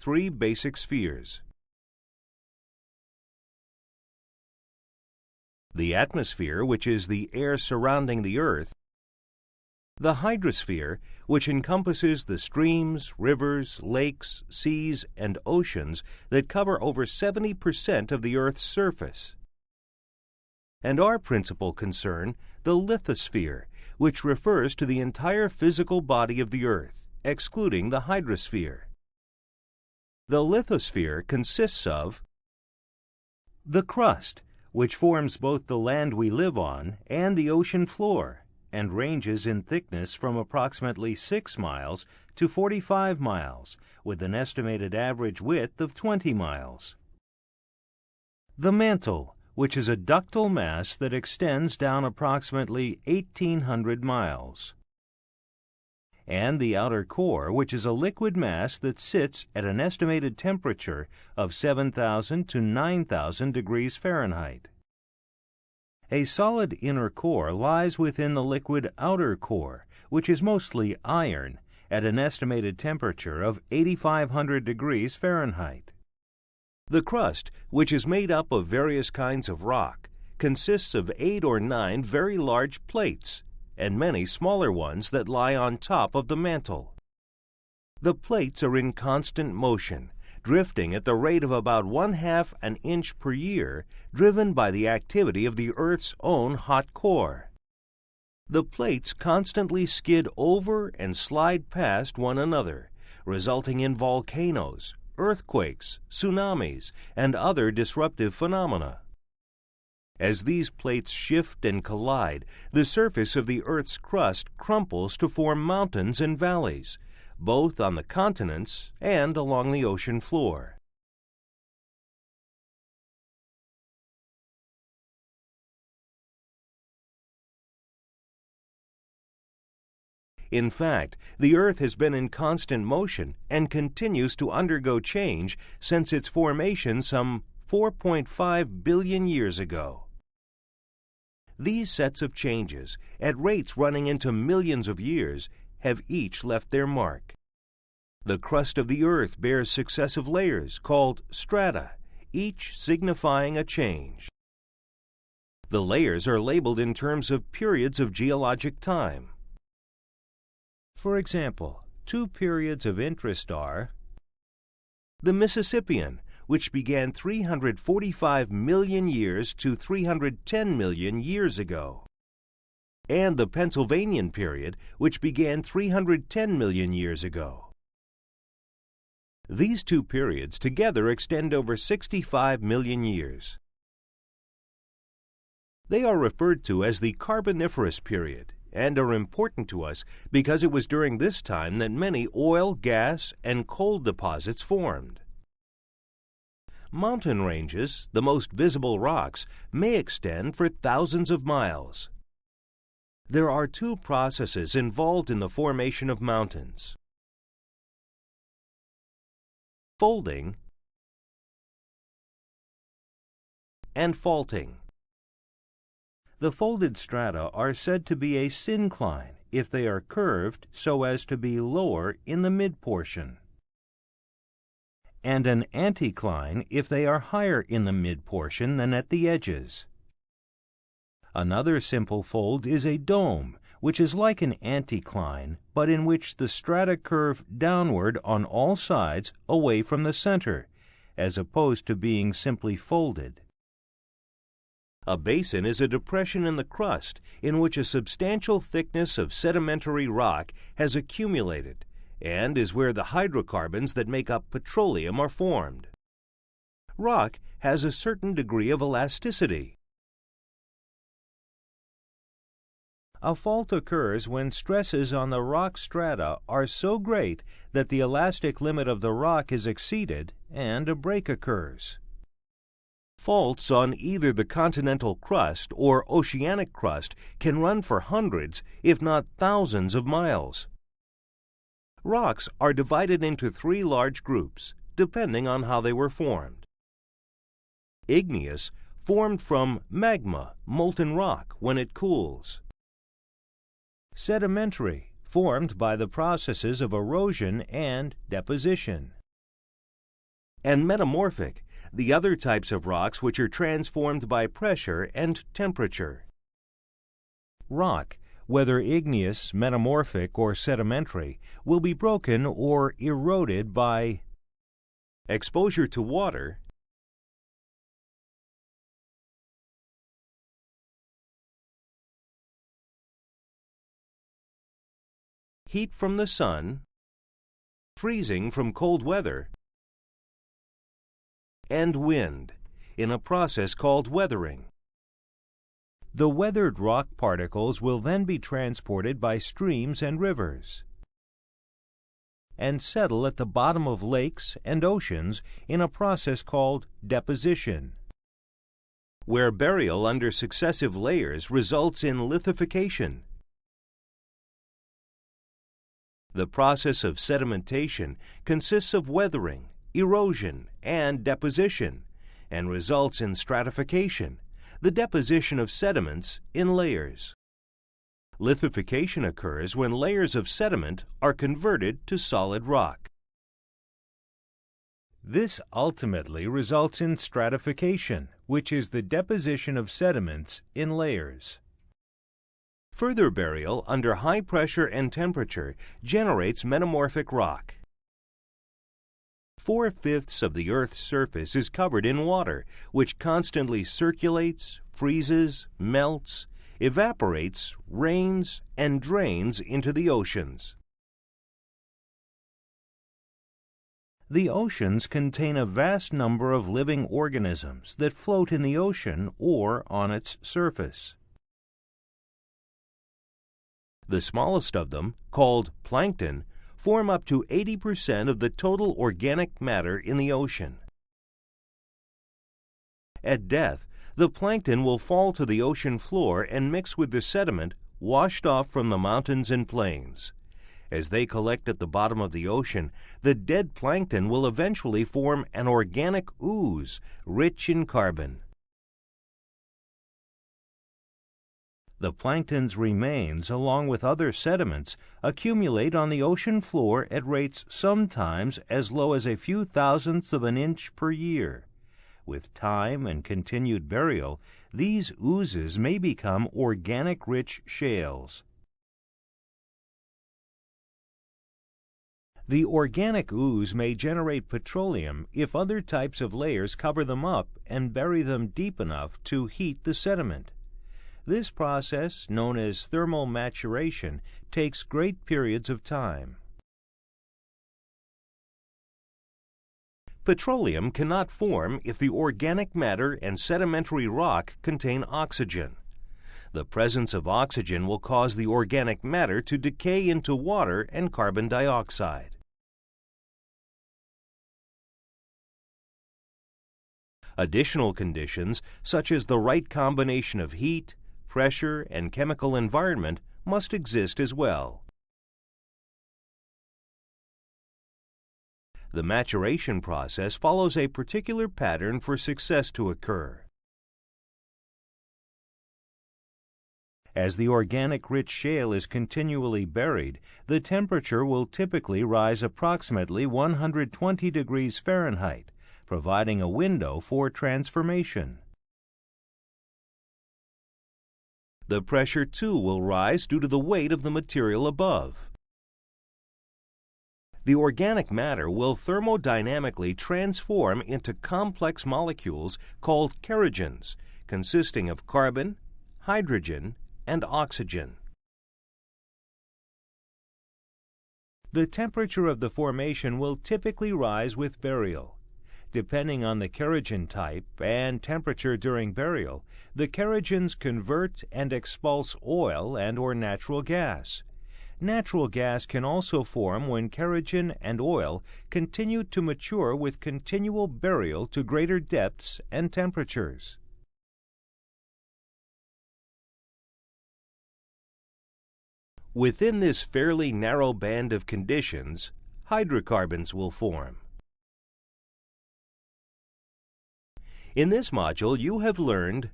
Three basic spheres. The atmosphere, which is the air surrounding the Earth. The hydrosphere, which encompasses the streams, rivers, lakes, seas, and oceans that cover over 70% of the Earth's surface. And our principal concern, the lithosphere, which refers to the entire physical body of the Earth, excluding the hydrosphere. The lithosphere consists of the crust, which forms both the land we live on and the ocean floor, and ranges in thickness from approximately 6 miles to 45 miles, with an estimated average width of 20 miles. The mantle, which is a ductile mass that extends down approximately 1,800 miles. And the outer core, which is a liquid mass that sits at an estimated temperature of 7,000 to 9,000 degrees Fahrenheit. A solid inner core lies within the liquid outer core, which is mostly iron, at an estimated temperature of 8,500 degrees Fahrenheit. The crust, which is made up of various kinds of rock, consists of 8 or 9 very large plates, and many smaller ones that lie on top of the mantle. The plates are in constant motion, drifting at the rate of about 1/2 an inch per year, driven by the activity of the Earth's own hot core. The plates constantly skid over and slide past one another, resulting in volcanoes, earthquakes, tsunamis, and other disruptive phenomena. As these plates shift and collide, the surface of the Earth's crust crumples to form mountains and valleys, both on the continents and along the ocean floor. In fact, the Earth has been in constant motion and continues to undergo change since its formation some 4.5 billion years ago. These sets of changes, at rates running into millions of years, have each left their mark. The crust of the Earth bears successive layers called strata, each signifying a change. The layers are labeled in terms of periods of geologic time. For example, 2 periods of interest are the Mississippian, which began 345 million years to 310 million years ago, and the Pennsylvanian period, which began 310 million years ago. These 2 periods together extend over 65 million years. They are referred to as the Carboniferous period and are important to us because it was during this time that many oil, gas, and coal deposits formed. Mountain ranges, the most visible rocks, may extend for thousands of miles. There are 2 processes involved in the formation of mountains: folding and faulting. The folded strata are said to be a syncline if they are curved so as to be lower in the mid-portion, and an anticline if they are higher in the mid-portion than at the edges. Another simple fold is a dome, which is like an anticline, but in which the strata curve downward on all sides away from the center, as opposed to being simply folded. A basin is a depression in the crust in which a substantial thickness of sedimentary rock has accumulated, and is where the hydrocarbons that make up petroleum are formed. Rock has a certain degree of elasticity. A fault occurs when stresses on the rock strata are so great that the elastic limit of the rock is exceeded and a break occurs. Faults on either the continental crust or oceanic crust can run for hundreds, if not thousands of miles. Rocks are divided into 3 large groups, depending on how they were formed. Igneous, formed from magma, molten rock, when it cools. Sedimentary, formed by the processes of erosion and deposition. and metamorphic, the other types of rocks which are transformed by pressure and temperature. Rock, whether igneous, metamorphic, or sedimentary, will be broken or eroded by exposure to water, heat from the sun, freezing from cold weather, and wind, in a process called weathering. The weathered rock particles will then be transported by streams and rivers and settle at the bottom of lakes and oceans in a process called deposition, where burial under successive layers results in lithification. The process of sedimentation consists of weathering, erosion, and deposition, and results in stratification, the deposition of sediments in layers. Lithification occurs when layers of sediment are converted to solid rock. This ultimately results in stratification, which is the deposition of sediments in layers. Further burial under high pressure and temperature generates metamorphic rock. 4/5 of the Earth's surface is covered in water, which constantly circulates, freezes, melts, evaporates, rains, and drains into the oceans. The oceans contain a vast number of living organisms that float in the ocean or on its surface. The smallest of them, called plankton, form up to 80% of the total organic matter in the ocean. At death, the plankton will fall to the ocean floor and mix with the sediment washed off from the mountains and plains. As they collect at the bottom of the ocean, the dead plankton will eventually form an organic ooze rich in carbon. The plankton's remains, along with other sediments, accumulate on the ocean floor at rates sometimes as low as a few thousandths of an inch per year. With time and continued burial, these oozes may become organic-rich shales. The organic ooze may generate petroleum if other types of layers cover them up and bury them deep enough to heat the sediment. This process, known as thermal maturation, takes great periods of time. Petroleum cannot form if the organic matter and sedimentary rock contain oxygen. The presence of oxygen will cause the organic matter to decay into water and carbon dioxide. Additional conditions, such as the right combination of heat, pressure, and chemical environment, must exist as well. The maturation process follows a particular pattern for success to occur. As the organic-rich shale is continually buried, the temperature will typically rise approximately 120 degrees Fahrenheit, providing a window for transformation. The pressure, too, will rise due to the weight of the material above. The organic matter will thermodynamically transform into complex molecules called kerogens, consisting of carbon, hydrogen, and oxygen. The temperature of the formation will typically rise with burial. Depending on the kerogen type and temperature during burial, the kerogens convert and expulse oil and/or natural gas. Natural gas can also form when kerogen and oil continue to mature with continual burial to greater depths and temperatures. Within this fairly narrow band of conditions, hydrocarbons will form. In this module, you have learned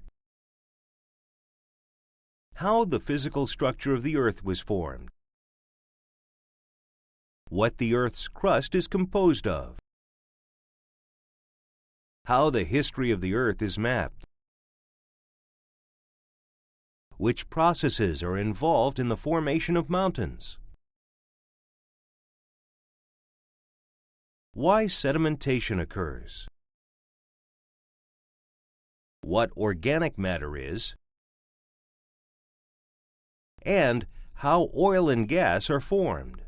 how the physical structure of the Earth was formed, what the Earth's crust is composed of, How the history of the Earth is mapped. Which processes are involved in the formation of mountains? Why sedimentation occurs? What organic matter is? And how oil and gas are formed.